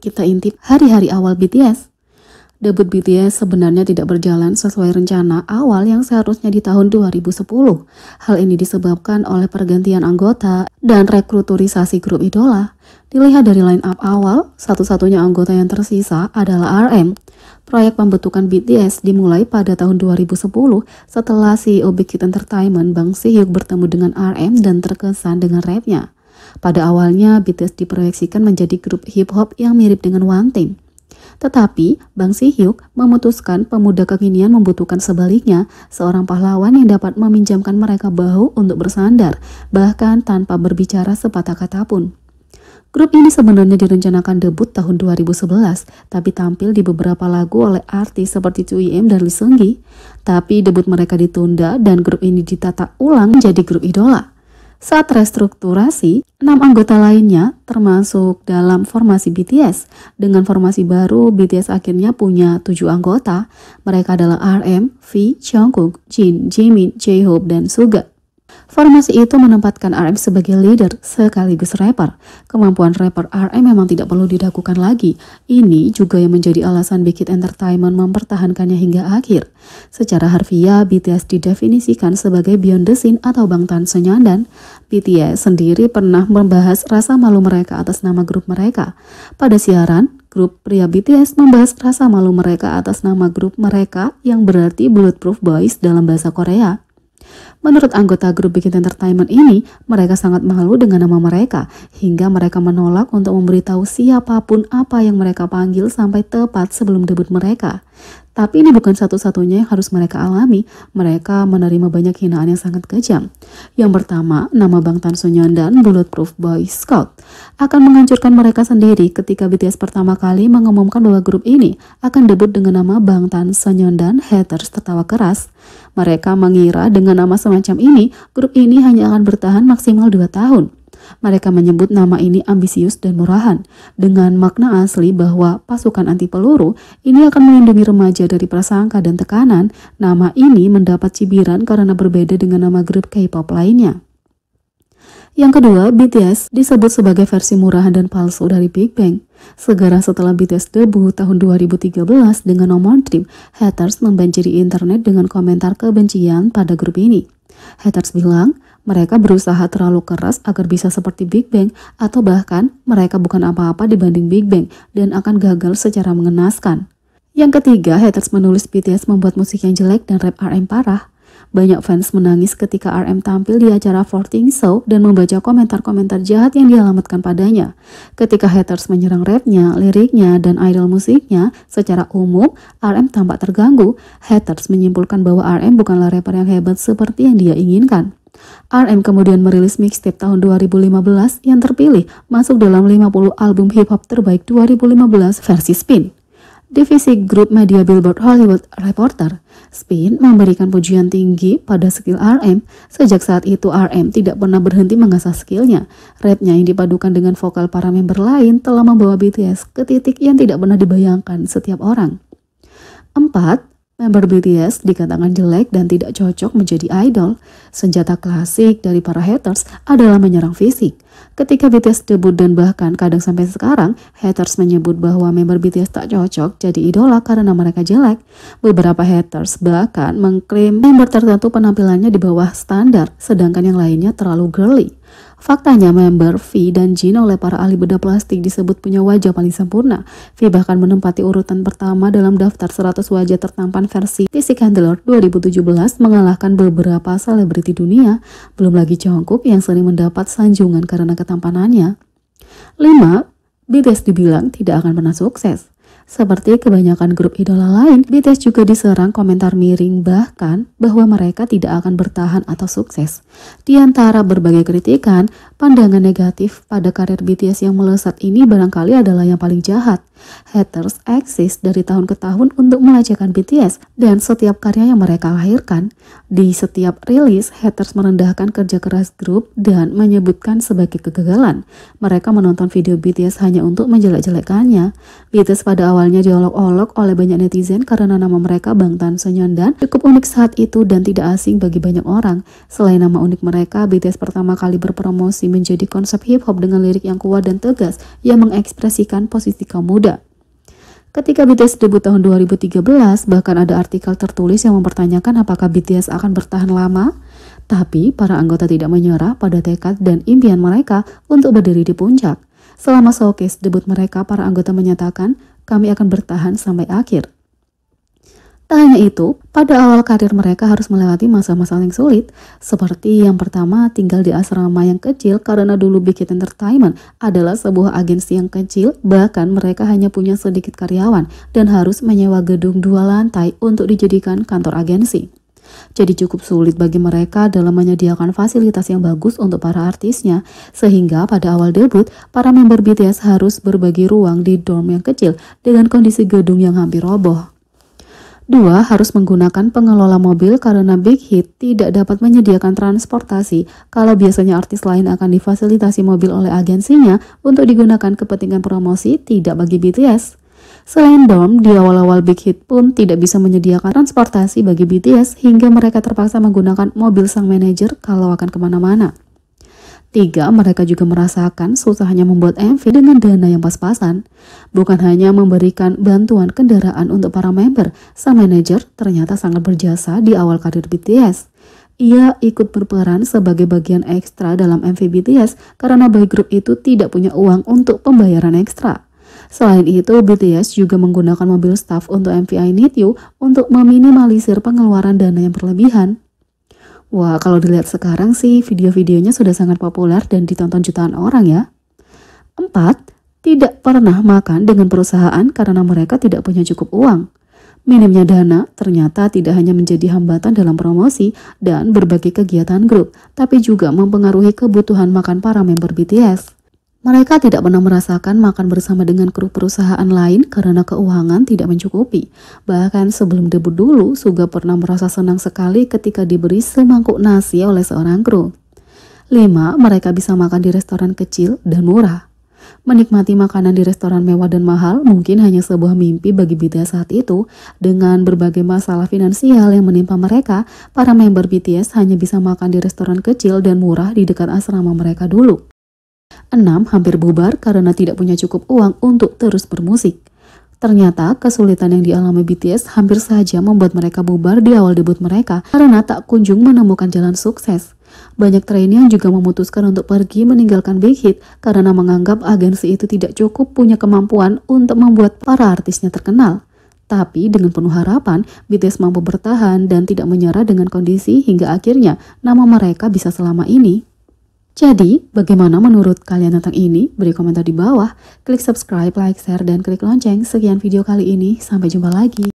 kita intip hari-hari awal BTS. Debut BTS sebenarnya tidak berjalan sesuai rencana awal yang seharusnya di tahun 2010. Hal ini disebabkan oleh pergantian anggota dan rekruturisasi grup idola. Dilihat dari line up awal, satu-satunya anggota yang tersisa adalah RM. Proyek pembentukan BTS dimulai pada tahun 2010 setelah CEO Big Hit Entertainment Bang Si-hyuk bertemu dengan RM dan terkesan dengan rapnya. Pada awalnya, BTS diproyeksikan menjadi grup hip-hop yang mirip dengan One Team. Tetapi, Bang Si-hyuk memutuskan pemuda kekinian membutuhkan sebaliknya, seorang pahlawan yang dapat meminjamkan mereka bahu untuk bersandar, bahkan tanpa berbicara sepatah kata pun. Grup ini sebenarnya direncanakan debut tahun 2011, tapi tampil di beberapa lagu oleh artis seperti 2PM dan Lee Seung-gi. Tapi debut mereka ditunda dan grup ini ditata ulang menjadi grup idola. Saat restrukturasi, 6 anggota lainnya termasuk dalam formasi BTS. Dengan formasi baru, BTS akhirnya punya 7 anggota. Mereka adalah RM, V, Jungkook, Jin, Jimin, J-Hope, dan Suga. Formasi itu menempatkan RM sebagai leader sekaligus rapper. Kemampuan rapper RM memang tidak perlu diragukan lagi. Ini juga yang menjadi alasan Big Hit Entertainment mempertahankannya hingga akhir. Secara harfiah, BTS didefinisikan sebagai Beyond the Scene atau Bangtan Sonyeondan. BTS sendiri pernah membahas rasa malu mereka atas nama grup mereka. Pada siaran, grup pria BTS membahas rasa malu mereka atas nama grup mereka yang berarti Bulletproof Boys dalam bahasa Korea. Menurut anggota grup Big Hit Entertainment ini, mereka sangat malu dengan nama mereka, hingga mereka menolak untuk memberitahu siapapun apa yang mereka panggil sampai tepat sebelum debut mereka. Tapi ini bukan satu-satunya yang harus mereka alami. Mereka menerima banyak hinaan yang sangat kejam. Yang pertama, nama Bangtan Sonyeondan Bulletproof Boy Scout akan menghancurkan mereka sendiri ketika BTS pertama kali mengumumkan bahwa grup ini akan debut dengan nama Bangtan Sonyeondan Haters Tertawa Keras. Mereka mengira dengan nama semacam ini, grup ini hanya akan bertahan maksimal 2 tahun. Mereka menyebut nama ini ambisius dan murahan, dengan makna asli bahwa pasukan anti peluru ini akan melindungi remaja dari prasangka dan tekanan. Nama ini mendapat cibiran karena berbeda dengan nama grup K-pop lainnya. Yang kedua, BTS disebut sebagai versi murahan dan palsu dari Big Bang. Segera setelah BTS debut tahun 2013 dengan nomor Dream, haters membanjiri internet dengan komentar kebencian pada grup ini. Haters bilang, mereka berusaha terlalu keras agar bisa seperti Big Bang, atau bahkan mereka bukan apa-apa dibanding Big Bang dan akan gagal secara mengenaskan. Yang ketiga, haters menulis BTS membuat musik yang jelek dan rap RM parah. Banyak fans menangis ketika RM tampil di acara 14 Show dan membaca komentar-komentar jahat yang dialamatkan padanya. Ketika haters menyerang rapnya, liriknya, dan idol musiknya, secara umum RM tampak terganggu. Haters menyimpulkan bahwa RM bukanlah rapper yang hebat seperti yang dia inginkan. RM kemudian merilis mixtape tahun 2015 yang terpilih masuk dalam 50 album hip-hop terbaik 2015 versi Spin. Divisi grup media Billboard Hollywood Reporter, Spin memberikan pujian tinggi pada skill RM. Sejak saat itu RM tidak pernah berhenti mengasah skillnya. Rapnya yang dipadukan dengan vokal para member lain telah membawa BTS ke titik yang tidak pernah dibayangkan setiap orang. 4. Member BTS dikatakan jelek dan tidak cocok menjadi idol. Senjata klasik dari para haters adalah menyerang fisik. Ketika BTS debut dan bahkan kadang sampai sekarang, haters menyebut bahwa member BTS tak cocok jadi idola karena mereka jelek. Beberapa haters bahkan mengklaim member tertentu penampilannya di bawah standar, sedangkan yang lainnya terlalu girly. Faktanya member V dan Jin oleh para ahli bedah plastik disebut punya wajah paling sempurna. V bahkan menempati urutan pertama dalam daftar 100 wajah tertampan versi Physique Handler 2017, mengalahkan beberapa selebriti dunia. Belum lagi Jungkook yang sering mendapat sanjungan karena ketampanannya. 5. BTS dibilang tidak akan pernah sukses. Seperti kebanyakan grup idola lain, BTS juga diserang komentar miring bahkan bahwa mereka tidak akan bertahan atau sukses. Di antara berbagai kritikan, pandangan negatif pada karir BTS yang melesat ini barangkali adalah yang paling jahat. Haters eksis dari tahun ke tahun untuk melecehkan BTS dan setiap karya yang mereka lahirkan. Di setiap rilis, haters merendahkan kerja keras grup dan menyebutkan sebagai kegagalan. Mereka menonton video BTS hanya untuk menjelek-jelekannya. BTS pada awalnya diolok-olok oleh banyak netizen karena nama mereka Bangtan Sonyeondan cukup unik saat itu dan tidak asing bagi banyak orang. Selain nama unik mereka, BTS pertama kali berpromosi menjadi konsep hip hop dengan lirik yang kuat dan tegas yang mengekspresikan posisi kaum muda. Ketika BTS debut tahun 2013, bahkan ada artikel tertulis yang mempertanyakan apakah BTS akan bertahan lama. Tapi para anggota tidak menyerah pada tekad dan impian mereka untuk berdiri di puncak. Selama showcase debut mereka, para anggota menyatakan, "Kami akan bertahan sampai akhir." Tak hanya itu, pada awal karir mereka harus melewati masa-masa yang sulit. Seperti yang pertama, tinggal di asrama yang kecil karena dulu Big Hit Entertainment adalah sebuah agensi yang kecil, bahkan mereka hanya punya sedikit karyawan dan harus menyewa gedung 2 lantai untuk dijadikan kantor agensi. Jadi cukup sulit bagi mereka dalam menyediakan fasilitas yang bagus untuk para artisnya, sehingga pada awal debut, para member BTS harus berbagi ruang di dorm yang kecil dengan kondisi gedung yang hampir roboh. 2. Harus menggunakan pengelola mobil karena Big Hit tidak dapat menyediakan transportasi kalau biasanya artis lain akan difasilitasi mobil oleh agensinya untuk digunakan kepentingan promosi, tidak bagi BTS. Selain dorm, di awal-awal Big Hit pun tidak bisa menyediakan transportasi bagi BTS hingga mereka terpaksa menggunakan mobil sang manajer kalau akan kemana-mana. 3. Mereka juga merasakan susahnya membuat MV dengan dana yang pas-pasan. Bukan hanya memberikan bantuan kendaraan untuk para member, sang manajer ternyata sangat berjasa di awal karir BTS. Ia ikut berperan sebagai bagian ekstra dalam MV BTS karena boy group itu tidak punya uang untuk pembayaran ekstra. Selain itu, BTS juga menggunakan mobil staff untuk MV I Need You untuk meminimalisir pengeluaran dana yang berlebihan. Wah, kalau dilihat sekarang sih video-videonya sudah sangat populer dan ditonton jutaan orang ya. 4. Tidak pernah makan dengan perusahaan karena mereka tidak punya cukup uang. Minimnya dana ternyata tidak hanya menjadi hambatan dalam promosi dan berbagai kegiatan grup, tapi juga mempengaruhi kebutuhan makan para member BTS. Mereka tidak pernah merasakan makan bersama dengan kru perusahaan lain karena keuangan tidak mencukupi. Bahkan sebelum debut dulu, Suga pernah merasa senang sekali ketika diberi semangkuk nasi oleh seorang kru. 5. Mereka bisa makan di restoran kecil dan murah. Menikmati makanan di restoran mewah dan mahal mungkin hanya sebuah mimpi bagi BTS saat itu. Dengan berbagai masalah finansial yang menimpa mereka, para member BTS hanya bisa makan di restoran kecil dan murah di dekat asrama mereka dulu. 6. Hampir bubar karena tidak punya cukup uang untuk terus bermusik. Ternyata kesulitan yang dialami BTS hampir saja membuat mereka bubar di awal debut mereka karena tak kunjung menemukan jalan sukses. Banyak trainee yang juga memutuskan untuk pergi meninggalkan Big Hit karena menganggap agensi itu tidak cukup punya kemampuan untuk membuat para artisnya terkenal. Tapi dengan penuh harapan, BTS mampu bertahan dan tidak menyerah dengan kondisi hingga akhirnya nama mereka bisa selama ini. Jadi, bagaimana menurut kalian tentang ini? Beri komentar di bawah, klik subscribe, like, share, dan klik lonceng. Sekian video kali ini, sampai jumpa lagi.